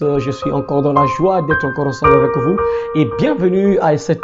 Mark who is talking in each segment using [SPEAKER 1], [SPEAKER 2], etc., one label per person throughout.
[SPEAKER 1] sœurs, je suis encore dans la joie d'être encore ensemble avec vous et bienvenue à cette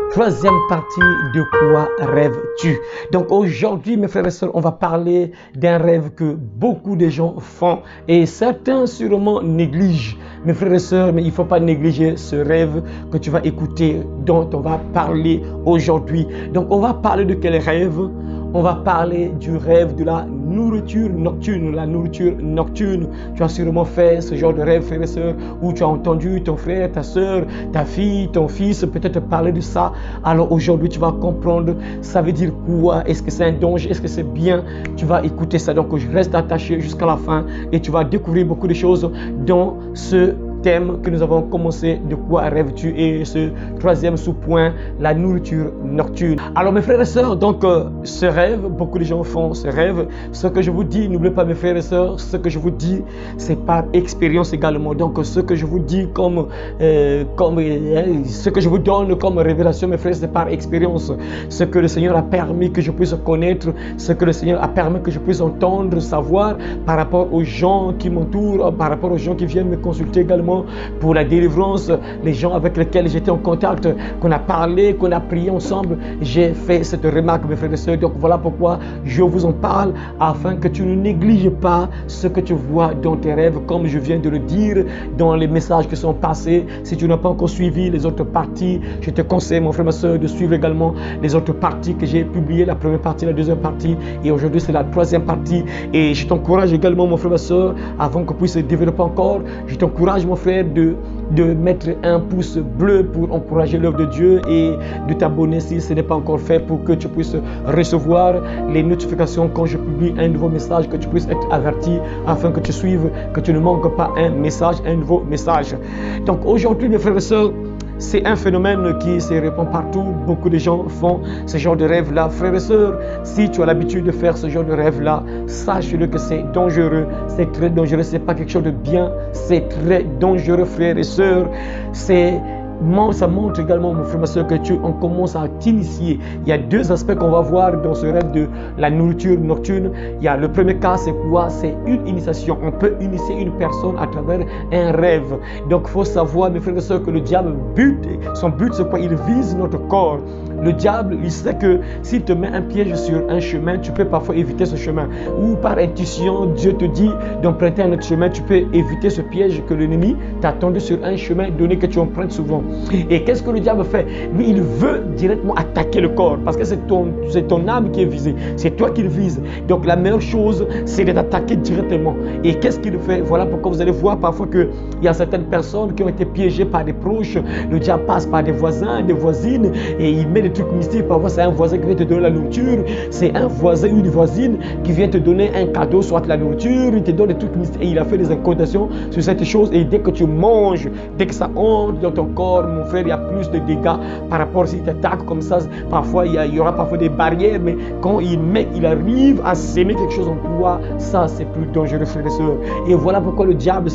[SPEAKER 1] troisième partie de Quoi rêves-tu? Donc aujourd'hui, mes frères et sœurs, on va parler d'un rêve que beaucoup de gens font et certains sûrement négligent. Mes frères et sœurs, mais il ne faut pas négliger ce rêve que tu vas écouter, dont on va parler aujourd'hui. Donc on va parler de quel rêve? On va parler du rêve de la nourriture nocturne. La nourriture nocturne. Tu as sûrement fait ce genre de rêve, frères et sœurs, où tu as entendu ton frère, ta sœur, ta fille, ton fils peut-être parler de ça. Alors aujourd'hui, tu vas comprendre, ça veut dire quoi? Est-ce que c'est un danger? Est-ce que c'est bien? Tu vas écouter ça. Donc, je reste attaché jusqu'à la fin et tu vas découvrir beaucoup de choses dans ce thème que nous avons commencé, de quoi rêves-tu, et ce troisième sous-point, la nourriture nocturne. Alors mes frères et sœurs, donc ce rêve, beaucoup de gens font ce rêve. Ce que je vous dis, n'oubliez pas mes frères et sœurs, ce que je vous dis, c'est par expérience également. Donc ce que je vous dis ce que je vous donne comme révélation, mes frères, c'est par expérience. Ce que le Seigneur a permis que je puisse connaître, ce que le Seigneur a permis que je puisse entendre, savoir par rapport aux gens qui m'entourent, par rapport aux gens qui viennent me consulter également pour la délivrance, les gens avec lesquels j'étais en contact, qu'on a parlé, qu'on a prié ensemble. J'ai fait cette remarque, mes frères et sœurs. Donc voilà pourquoi je vous en parle, afin que tu ne négliges pas ce que tu vois dans tes rêves, comme je viens de le dire dans les messages qui sont passés. Si tu n'as pas encore suivi les autres parties, je te conseille, mon frère, ma sœur, de suivre également les autres parties que j'ai publiées, la première partie, la deuxième partie, et aujourd'hui c'est la troisième partie. Et je t'encourage également, mon frère, ma sœur, avant qu'on puisse se développer encore, je t'encourage, mon frère, de mettre un pouce bleu pour encourager l'œuvre de Dieu et de t'abonner si ce n'est pas encore fait, pour que tu puisses recevoir les notifications quand je publie un nouveau message, que tu puisses être averti afin que tu suives, que tu ne manques pas un message, un nouveau message. Donc aujourd'hui, mes frères et sœurs, c'est un phénomène qui se répand partout. Beaucoup de gens font ce genre de rêve-là. Frères et sœurs, si tu as l'habitude de faire ce genre de rêve-là, sache-le que c'est dangereux. C'est très dangereux. Ce n'est pas quelque chose de bien. C'est très dangereux, frères et sœurs. Ça montre également, mon frère, ma soeur, que on commence à t'initier. Il y a deux aspects qu'on va voir dans ce rêve de la nourriture nocturne. Il y a le premier cas, c'est quoi? C'est une initiation. On peut initier une personne à travers un rêve. Donc, il faut savoir, mes frères et sœurs, que le diable son but, c'est quoi? Il vise notre corps. Le diable, il sait que s'il te met un piège sur un chemin, tu peux parfois éviter ce chemin. Ou par intuition, Dieu te dit d'emprunter un autre chemin, tu peux éviter ce piège que l'ennemi t'a tendu sur un chemin donné que tu empruntes souvent. Et qu'est-ce que le diable fait? Lui, il veut directement attaquer le corps, parce que c'est ton âme qui est visée. C'est toi qui le vises. Donc la meilleure chose, c'est de t'attaquer directement. Et qu'est-ce qu'il fait? Voilà pourquoi vous allez voir parfois qu'il y a certaines personnes qui ont été piégées par des proches. Le diable passe par des voisins, des voisines, et il met des trucs mystiques. Parfois, c'est un voisin qui vient te donner la nourriture. C'est un voisin ou une voisine qui vient te donner un cadeau, soit la nourriture, il te donne des trucs mystiques. Et il a fait des incantations sur cette chose. Et dès que tu manges, dès que ça entre dans ton corps, mon frère, il y a plus de dégâts par rapport s'il t'attaque comme ça. Parfois, il y aura parfois des barrières, mais quand il arrive à s'aimer quelque chose en toi, ça, c'est plus dangereux, frères et sœurs. Et voilà pourquoi le diable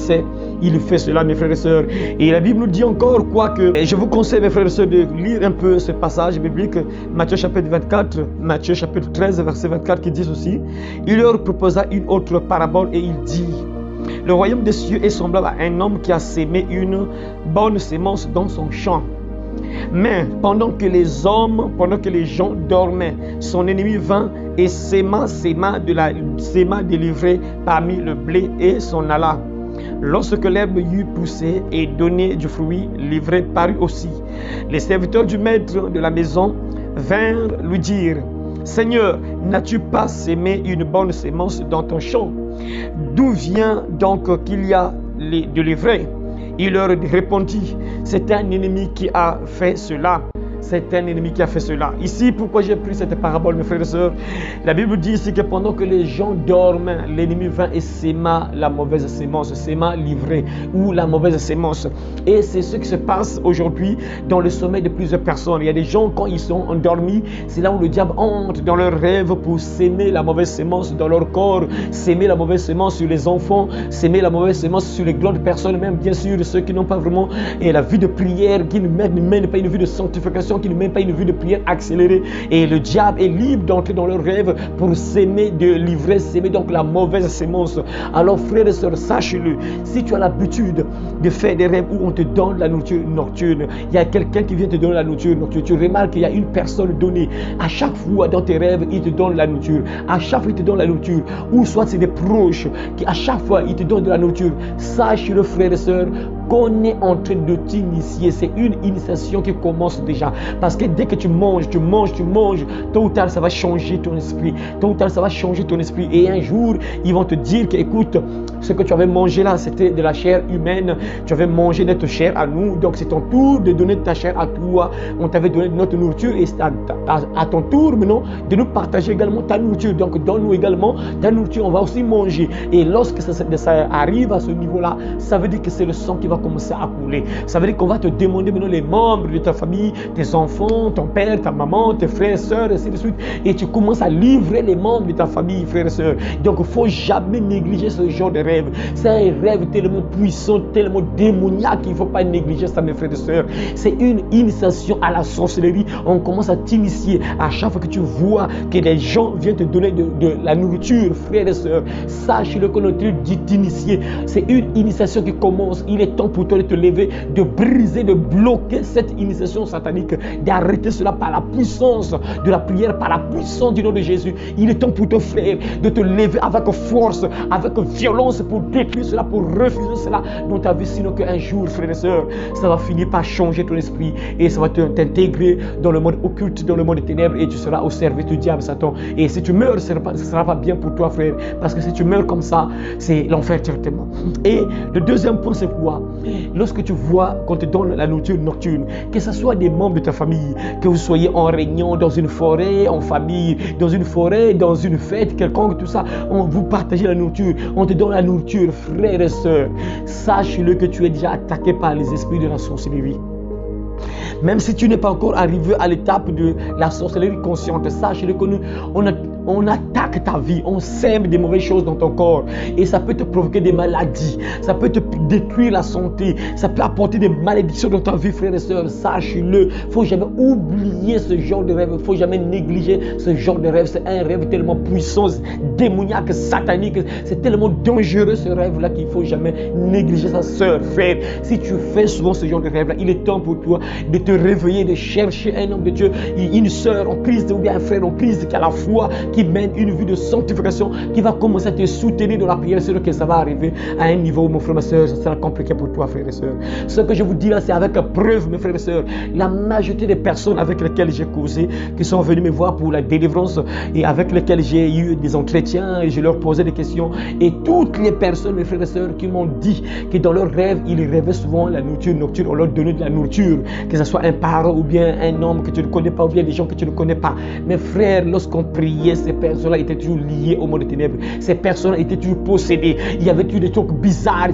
[SPEAKER 1] il fait cela, mes frères et sœurs. Et la Bible nous dit encore quoi que, je vous conseille, mes frères et sœurs, de lire un peu ce passage biblique, Matthieu chapitre 24, Matthieu chapitre 13, verset 24, qui dit ceci: il leur proposa une autre parabole et il dit: le royaume des cieux est semblable à un homme qui a sémé une bonne sémence dans son champ. Mais pendant que les gens dormaient, son ennemi vint et séma des livrées parmi le blé et s'en alla. Lorsque l'herbe eut poussé et donné du fruit, l'ivraie parut aussi. Les serviteurs du maître de la maison vinrent lui dire: Seigneur, n'as-tu pas sémé une bonne sémence dans ton champ? D'où vient donc qu'il y a de l'ivraie? Il leur répondit: c'est un ennemi qui a fait cela. C'est un ennemi qui a fait cela. Ici, pourquoi j'ai pris cette parabole, mes frères et sœurs? La Bible dit ici que pendant que les gens dorment, l'ennemi vint et séma la mauvaise sémence, séma l'ivraie ou la mauvaise sémence. Et c'est ce qui se passe aujourd'hui dans le sommeil de plusieurs personnes. Il y a des gens, quand ils sont endormis, c'est là où le diable entre dans leurs rêves pour s'aimer la mauvaise sémence dans leur corps, s'aimer la mauvaise sémence sur les enfants, s'aimer la mauvaise sémence sur les grandes personnes, même bien sûr ceux qui n'ont pas vraiment la vie de prière, qui ne mènent pas une vie de sanctification, gens qui ne mènent pas une vie de prière accélérée. Et le diable est libre d'entrer dans leurs rêves pour s'aimer de l'ivresse, s'aimer donc la mauvaise sémence. Alors frères et sœurs, sache-le, si tu as l'habitude de faire des rêves où on te donne la nourriture nocturne, il y a quelqu'un qui vient te donner la nourriture nocturne, tu remarques qu'il y a une personne donnée. À chaque fois dans tes rêves, il te donne la nourriture. À chaque fois, il te donne la nourriture. Ou soit c'est des proches qui à chaque fois, ils te donnent de la nourriture. Sache-le frères et sœurs, qu'on est en train de t'initier. C'est une initiation qui commence déjà. Parce que dès que tu manges, tôt ou tard, ça va changer ton esprit. Tôt ou tard, ça va changer ton esprit. Et un jour, ils vont te dire que, écoute, ce que tu avais mangé là, c'était de la chair humaine. Tu avais mangé notre chair à nous. Donc, c'est ton tour de donner ta chair à toi. On t'avait donné notre nourriture et c'est à ton tour maintenant de nous partager également ta nourriture. Donc, donne-nous également ta nourriture. On va aussi manger. Et lorsque ça arrive à ce niveau-là, ça veut dire que c'est le sang qui va commencer à couler. Ça veut dire qu'on va te demander maintenant les membres de ta famille, tes enfants, ton père, ta maman, tes frères, sœurs, et ainsi de suite. Et tu commences à livrer les membres de ta famille, frères et sœurs. Donc, il ne faut jamais négliger ce genre de rêve. C'est un rêve tellement puissant, tellement démoniaque qu'il ne faut pas négliger ça, mes frères et sœurs. C'est une initiation à la sorcellerie. On commence à t'initier. À chaque fois que tu vois que des gens viennent te donner de la nourriture, frères et sœurs, sache-le qu'on est en train de t'initier. C'est une initiation qui commence. Il est temps pour toi de te lever, de briser, de bloquer cette initiation satanique, d'arrêter cela par la puissance de la prière, par la puissance du nom de Jésus. Il est temps pour toi, frère, de te lever avec force, avec violence pour détruire cela, pour refuser cela dans ta vie. Sinon qu'un jour, frères et sœurs, ça va finir par changer ton esprit et ça va t'intégrer dans le monde occulte, dans le monde des ténèbres et tu seras au service du diable, Satan. Et si tu meurs, ce ne sera pas bien pour toi, frère, parce que si tu meurs comme ça, c'est l'enfer directement. Et le deuxième point, c'est quoi? Lorsque tu vois qu'on te donne la nourriture nocturne, que ce soit des membres de ta famille, que vous soyez en réunion, dans une forêt, en famille, dans une forêt, dans une fête quelconque, tout ça, on vous partage la nourriture, on te donne la nourriture, frères et sœurs, sache-le que tu es déjà attaqué par les esprits de la sorcellerie. Même si tu n'es pas encore arrivé à l'étape de la sorcellerie consciente, sache-le que on attaque ta vie, on sème des mauvaises choses dans ton corps et ça peut te provoquer des maladies, ça peut te détruire la santé, ça peut apporter des malédictions dans ta vie, frères et sœurs. Sache-le, il ne faut jamais oublier ce genre de rêve, il ne faut jamais négliger ce genre de rêve. C'est un rêve tellement puissant, démoniaque, satanique, c'est tellement dangereux ce rêve-là qu'il ne faut jamais négliger sa sœur, frère. Si tu fais souvent ce genre de rêve-là, il est temps pour toi de te réveiller, de chercher un homme de Dieu, une sœur en Christ ou bien un frère en Christ qui a la foi, qui mène une vie de sanctification, qui va commencer à te soutenir dans la prière. C'est que ça va arriver à un niveau où, mon frère, ma soeur, ça sera compliqué pour toi, frère et soeur. Ce que je vous dis là, c'est avec preuve, mes frères et sœurs. La majorité des personnes avec lesquelles j'ai causé, qui sont venues me voir pour la délivrance et avec lesquelles j'ai eu des entretiens et je leur posais des questions, et toutes les personnes, mes frères et sœurs, qui m'ont dit que dans leurs rêves, ils rêvaient souvent la nourriture nocturne, on leur donnait de la nourriture, que ce soit un parent ou bien un homme que tu ne connais pas ou bien des gens que tu ne connais pas. Mes frères, lorsqu'on priait, ces personnes-là étaient toujours liées au monde des ténèbres. Ces personnes étaient toujours possédées. Il y avait toujours des trucs bizarres.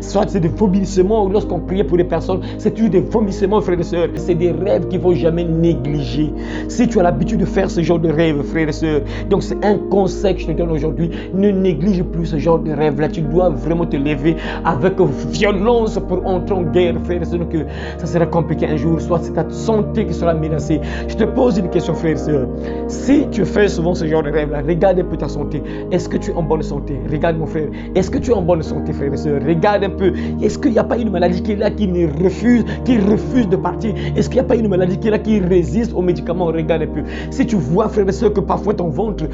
[SPEAKER 1] Soit c'est des vomissements. Lorsqu'on priait pour des personnes, c'est toujours des vomissements, frères et sœurs. C'est des rêves qu'il ne faut jamais négliger. Si tu as l'habitude de faire ce genre de rêves, frères et sœurs, donc c'est un conseil que je te donne aujourd'hui. Ne néglige plus ce genre de rêve-là. Tu dois vraiment te lever avec violence pour entrer en guerre, frères et sœurs, que ça sera compliqué un jour. Soit c'est ta santé qui sera menacée. Je te pose une question, frères et sœurs. Si tu fais souvent ce genre de rêve-là, regarde un peu ta santé. Est-ce que tu es en bonne santé? Regarde, mon frère. Est-ce que tu es en bonne santé, frère et sœurs? Regarde un peu. Est-ce qu'il n'y a pas une maladie qui est là, qui refuse de partir? Est-ce qu'il n'y a pas une maladie qui est là, qui résiste aux médicaments? Regarde un peu. Si tu vois, frère et sœurs, que parfois ton ventre,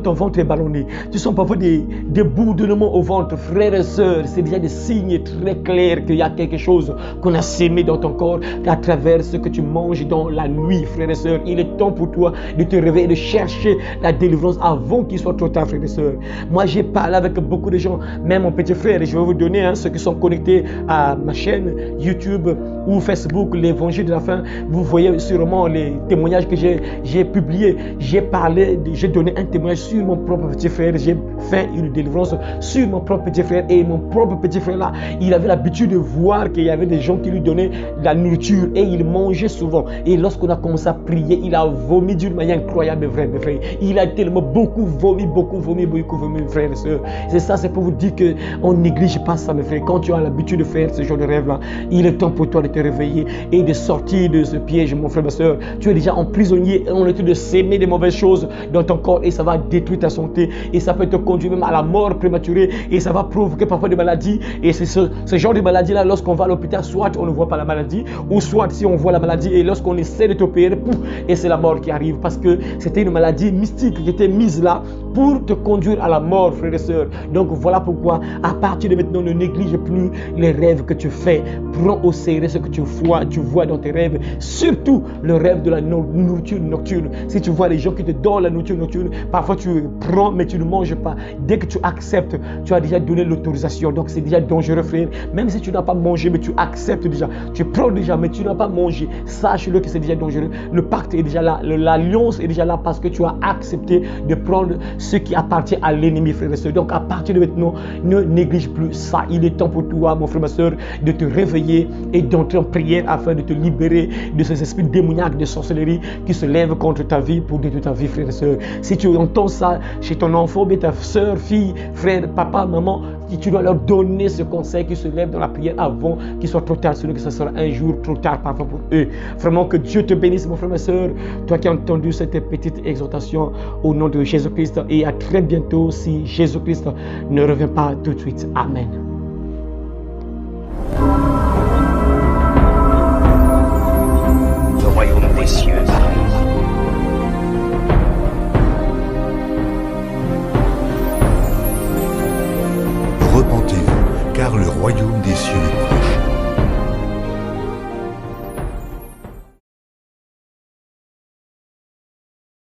[SPEAKER 1] ton ventre est ballonné, tu sens parfois des bourdonnements au ventre, frère et sœurs, c'est déjà des signes très clairs qu'il y a quelque chose qu'on a sémé dans ton corps à travers ce que tu manges dans la nuit, frère et sœurs. Il est temps pour toi de te réveiller et de chercher la délivrance avant qu'il soit trop tard, frère et sœurs. Moi, j'ai parlé avec beaucoup de gens, même mon petit frère, et je vais vous donner ceux qui sont connectés à ma chaîne YouTube ou Facebook, l'évangile de la fin. Vous voyez sûrement les témoignages que j'ai publiés. J'ai donné un témoignage sur mon propre petit frère. J'ai fait une délivrance sur mon propre petit frère. Et mon propre petit frère là, il avait l'habitude de voir qu'il y avait des gens qui lui donnaient de la nourriture et il mangeait souvent. Et lorsqu'on a commencé à prier, il a vomi d'une manière incroyable, vrai, mes frères. il a tellement beaucoup vomi, frères et sœurs. C'est ça, c'est pour vous dire qu'on ne néglige pas ça, mes frères. Quand tu as l'habitude de faire ce genre de rêve-là, il est temps pour toi de te réveiller et de sortir de ce piège, mon frère, ma sœur. Tu es déjà emprisonné et on est en train de s'aimer des mauvaises choses dans ton corps et ça va détruire ta santé et ça peut te conduire même à la mort prématurée et ça va provoquer parfois des maladies. Et c'est ce genre de maladie-là, lorsqu'on va à l'hôpital, soit on ne voit pas la maladie ou soit si on voit la maladie et lorsqu'on essaie de t'opérer, et c'est la mort qui arrive parce que c'était une maladie mystique qui était mise là pour te conduire à la mort, frères et sœurs. Donc voilà pourquoi à partir de maintenant ne néglige plus les rêves que tu fais. Prends au sérieux ce que tu vois dans tes rêves, surtout le rêve de la nourriture nocturne. Si tu vois les gens qui te donnent la nourriture nocturne, parfois tu prends mais tu ne manges pas. Dès que tu acceptes, tu as déjà donné l'autorisation. Donc c'est déjà dangereux, frère. Même si tu n'as pas mangé mais tu acceptes déjà, tu prends déjà mais tu n'as pas mangé, sache-le que c'est déjà dangereux. Le pacte est déjà là, l'alliance est déjà là parce que tu as accepté de prendre ce qui appartient à l'ennemi, frère et soeur. Donc à partir de maintenant, ne néglige plus ça. Il est temps pour toi, mon frère, ma soeur, de te réveiller et d'entrer en prière afin de te libérer de ces esprits démoniaques de sorcellerie qui se lèvent contre ta vie pour détruire ta vie, frère et soeur. Si tu entends ça chez ton enfant, ta soeur, fille, frère, papa, maman, tu dois leur donner ce conseil qui se lève dans la prière avant qu'il soit trop tard, sinon que ce sera un jour trop tard parfois pour eux. Vraiment que Dieu te bénisse, mon frère, ma soeur, toi qui as entendu cette petite exhortation au nom de Jésus-Christ, et à très bientôt si Jésus-Christ ne revient pas tout de suite. Amen.
[SPEAKER 2] Le royaume des cieux arrive.
[SPEAKER 3] Repentez-vous, car le royaume des cieux est proche.